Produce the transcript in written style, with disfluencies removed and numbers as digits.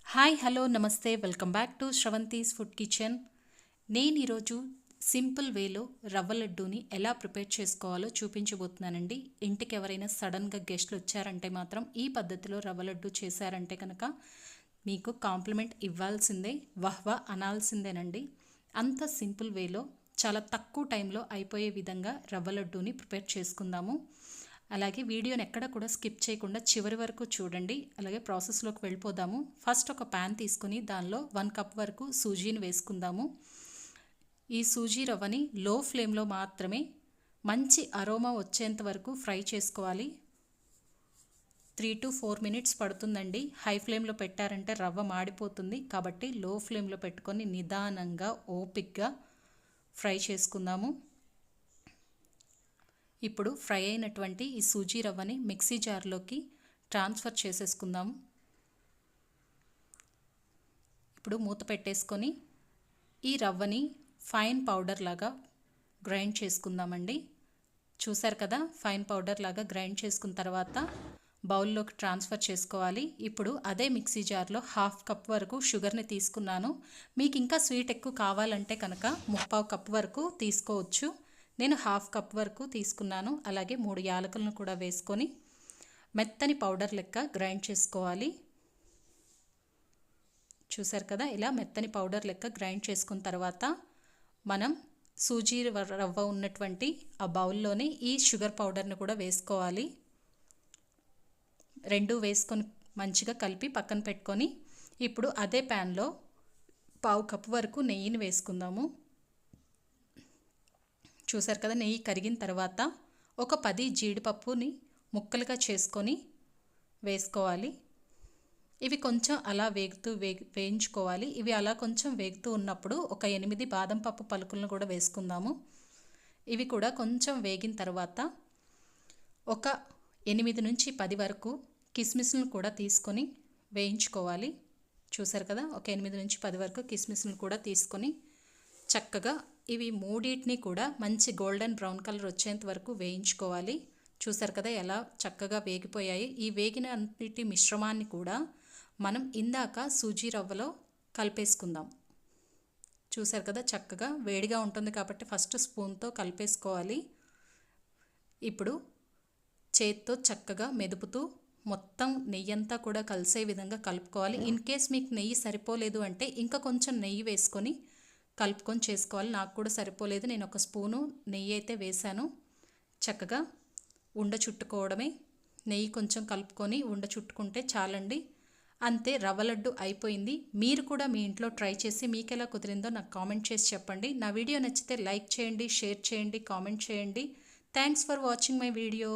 Hi hello నమస్తే welcome back to Sravanthi's food kitchen. నేను ఈరోజు సింపుల్ వేలో రవ్వ లడ్డూని ఎలా ప్రిపేర్ చేసుకోవాలో చూపించబోతున్నానండి. ఇంటికి ఎవరైనా సడన్గా గెస్ట్లు వచ్చారంటే మాత్రం ఈ పద్ధతిలో రవ్వ లడ్డు చేశారంటే కనుక మీకు కాంప్లిమెంట్ ఇవ్వాల్సిందే, వహ్వా అనాల్సిందేనండి. అంత సింపుల్ వేలో చాలా తక్కువ టైంలో అయిపోయే విధంగా రవ్వ లడ్డూని ప్రిపేర్ చేసుకుందాము. అలాగే వీడియోని ఎక్కడ కూడా స్కిప్ చేయకుండా చివరి వరకు చూడండి. అలాగే ప్రాసెస్లోకి వెళ్ళిపోదాము. ఫస్ట్ ఒక ప్యాన్ తీసుకుని దానిలో 1 కప్ వరకు సూజీని వేసుకుందాము. ఈ సూజీ రవ్వని లో ఫ్లేమ్లో మాత్రమే మంచి అరోమా వచ్చేంత వరకు ఫ్రై చేసుకోవాలి. 3 to 4 మినిట్స్ పడుతుందండి. హై ఫ్లేమ్లో పెట్టారంటే రవ్వ మాడిపోతుంది. కాబట్టి లో ఫ్లేమ్లో పెట్టుకొని నిదానంగా ఓపిక్గా ఫ్రై చేసుకుందాము. ఇప్పుడు ఫ్రై అయినటువంటి ఈ సూజీ రవ్వని మిక్సీ జార్లోకి ట్రాన్స్ఫర్ చేసేసుకుందాం. ఇప్పుడు మూత పెట్టేసుకొని ఈ రవ్వని ఫైన్ పౌడర్ లాగా గ్రైండ్ చేసుకుందామండి. చూసారు కదా, ఫైన్ పౌడర్ లాగా గ్రైండ్ చేసుకున్న తర్వాత బౌల్లోకి ట్రాన్స్ఫర్ చేసుకోవాలి. ఇప్పుడు అదే మిక్సీ జార్లో 1/2 కప్ వరకు షుగర్ని తీసుకున్నాను. మీకు ఇంకా స్వీట్ ఎక్కువ కావాలంటే కనుక 3/4 కప్ వరకు తీసుకోవచ్చు. నేను 1/2 కప్ వరకు తీసుకున్నాను. అలాగే 3 యాలకులను కూడా వేసుకొని మెత్తని పౌడర్ లెక్క గ్రైండ్ చేసుకోవాలి. చూసారు కదా, ఇలా మెత్తని పౌడర్ లెక్క గ్రైండ్ చేసుకున్న తర్వాత మనం సూజీ రవ్వ ఉన్నటువంటి ఆ బౌల్లోనే ఈ షుగర్ పౌడర్ని కూడా వేసుకోవాలి. రెండు వేసుకొని మంచిగా కలిపి పక్కన పెట్టుకొని ఇప్పుడు అదే ప్యాన్లో 1/4 కప్ వరకు నెయ్యిని వేసుకుందాము. చూసారు కదా, నెయ్యి కరిగిన తర్వాత ఒక 10 జీడిపప్పుని ముక్కలుగా చేసుకొని వేసుకోవాలి. ఇవి కొంచెం అలా వేయించుకోవాలి. ఇవి అలా కొంచెం వేగుతూ ఉన్నప్పుడు ఒక 8 బాదం పప్పు పలుకులను కూడా వేసుకుందాము. ఇవి కూడా కొంచెం వేగిన తర్వాత ఒక 8 నుంచి 10 వరకు కిస్మిస్లను కూడా తీసుకొని వేయించుకోవాలి. చూసారు కదా, ఒక 8 నుంచి 10 వరకు కిస్మిస్లను కూడా తీసుకొని చక్కగా ఇవి మూడింటిని కూడా మంచి గోల్డెన్ బ్రౌన్ కలర్ వచ్చేంత వరకు వేయించుకోవాలి. చూసారు కదా ఎలా చక్కగా వేగిపోయాయి. ఈ వేగిన అన్నిటి మిశ్రమాన్ని కూడా మనం ఇందాక సూజీ రవ్వలో కలిపేసుకుందాం. చూసారు కదా, చక్కగా వేడిగా ఉంటుంది కాబట్టి ఫస్ట్ స్పూన్తో కలిపేసుకోవాలి. ఇప్పుడు చేత్తో చక్కగా మెదుపుతూ మొత్తం నెయ్యి అంతా కూడా కలిసే విధంగా కలుపుకోవాలి. ఇన్ కేస్ మీకు నెయ్యి సరిపోలేదు అంటే ఇంకా కొంచెం నెయ్యి వేసుకొని కలుపుకొని చేసుకోవాలి. నాకు కూడా సరిపోలేదు, నేను ఒక స్పూను నెయ్యి అయితే వేశాను. చక్కగా ఉండ చుట్టుకోవడమే. నెయ్యి కొంచెం కలుపుకొని ఉండ చుట్టుకుంటే చాలండి. అంతే, రవ్వ లడ్డు అయిపోయింది. మీరు కూడా మీ ఇంట్లో ట్రై చేసి మీకు ఎలా కుదిరిందో నాకు కామెంట్ చేసి చెప్పండి. నా వీడియో నచ్చితే లైక్ చేయండి, షేర్ చేయండి, కామెంట్ చేయండి. Thanks for watching my video.